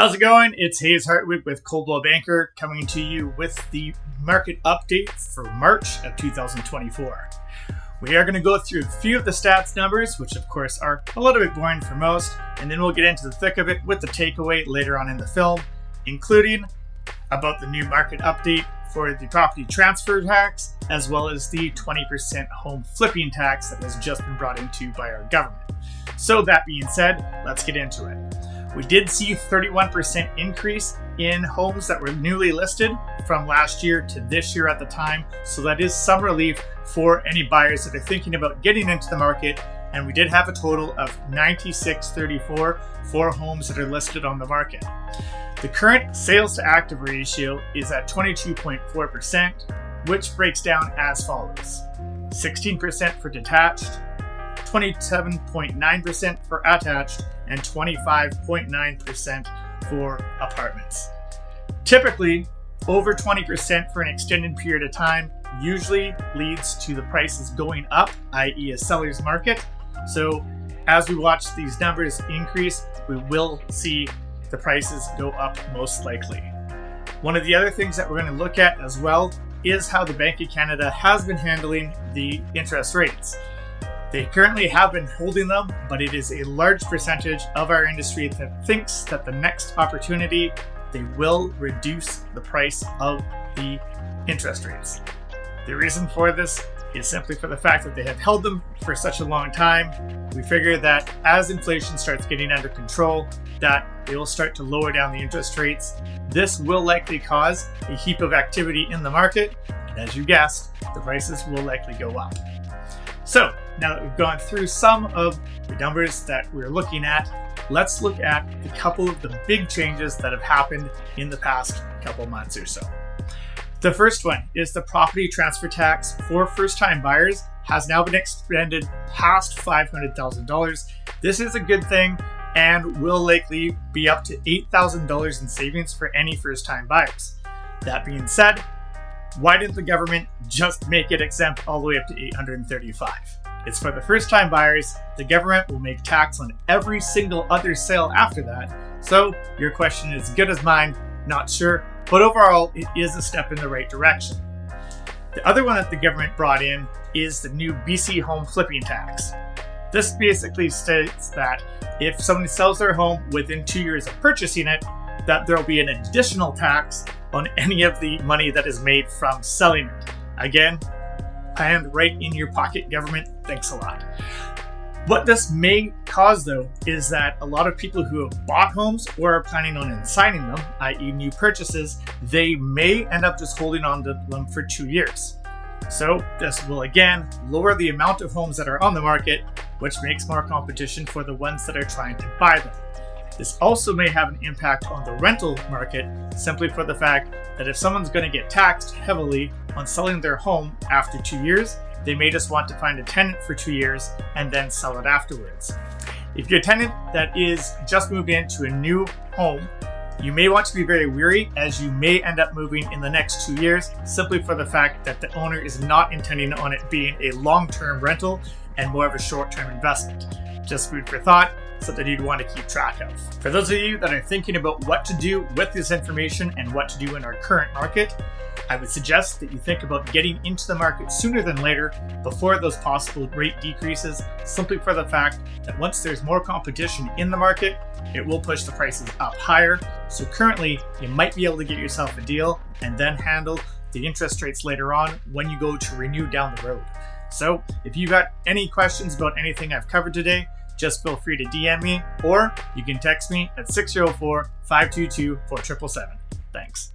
How's it going? It's Haze Hartwig with Coldwell Banker coming to you with the market update for March of 2024. We are going to go through a few of the stats numbers, which of course are a little bit boring for most, and then we'll get into the thick of it with the takeaway later on in the film, including about the new market update for the property transfer tax, as well as the 20% home flipping tax that has just been brought into by our government. So that being said, let's get into it. We did see 31% increase in homes that were newly listed from last year to this year at the time. So that is some relief for any buyers that are thinking about getting into the market. And we did have a total of 9634 for homes that are listed on the market. The current sales to active ratio is at 22.4%, which breaks down as follows: 16% for detached, 27.9% for attached, and 25.9% for apartments. Typically, over 20% for an extended period of time usually leads to the prices going up, i.e. a seller's market. So as we watch these numbers increase, we will see the prices go up most likely. One of the other things that we're going to look at as well is how the Bank of Canada has been handling the interest rates. They currently have been holding them, but it is a large percentage of our industry that thinks that the next opportunity, they will reduce the price of the interest rates. The reason for this is simply for the fact that they have held them for such a long time. We figure that as inflation starts getting under control, that they will start to lower down the interest rates. This will likely cause a heap of activity in the market, and as you guessed, the prices will likely go up. So now that we've gone through some of the numbers that we're looking at, let's look at a couple of the big changes that have happened in the past couple months or so. The first one is the property transfer tax for first-time buyers has now been extended past $500,000. This is a good thing and will likely be up to $8,000 in savings for any first-time buyers. That being said, why didn't the government just make it exempt all the way up to $835,000? It's for the first-time buyers. The government will make tax on every single other sale after that. So your question is as good as mine, not sure, but overall it is a step in the right direction. The other one that the government brought in is the new BC home flipping tax. This basically states that if somebody sells their home within 2 years of purchasing it, that there will be an additional tax on any of the money that is made from selling it. Again, hand right in your pocket, government. Thanks a lot. What this may cause, though, is that a lot of people who have bought homes or are planning on signing them, i.e. new purchases, they may end up just holding on to them for 2 years. So this will again lower the amount of homes that are on the market, which makes more competition for the ones that are trying to buy them. This also may have an impact on the rental market, simply for the fact that if someone's going to get taxed heavily on selling their home after 2 years, they may just want to find a tenant for 2 years and then sell it afterwards. If you're a tenant that is just moved into a new home, you may want to be very wary, as you may end up moving in the next 2 years, simply for the fact that the owner is not intending on it being a long-term rental and more of a short-term investment. Just food for thought, something you'd want to keep track of. For those of you that are thinking about what to do with this information and what to do in our current market, I would suggest that you think about getting into the market sooner than later, before those possible rate decreases, simply for the fact that once there's more competition in the market, it will push the prices up higher. So currently, you might be able to get yourself a deal and then handle the interest rates later on when you go to renew down the road. So if you've got any questions about anything I've covered today, just feel free to DM me, or you can text me at 604-522-4777. Thanks.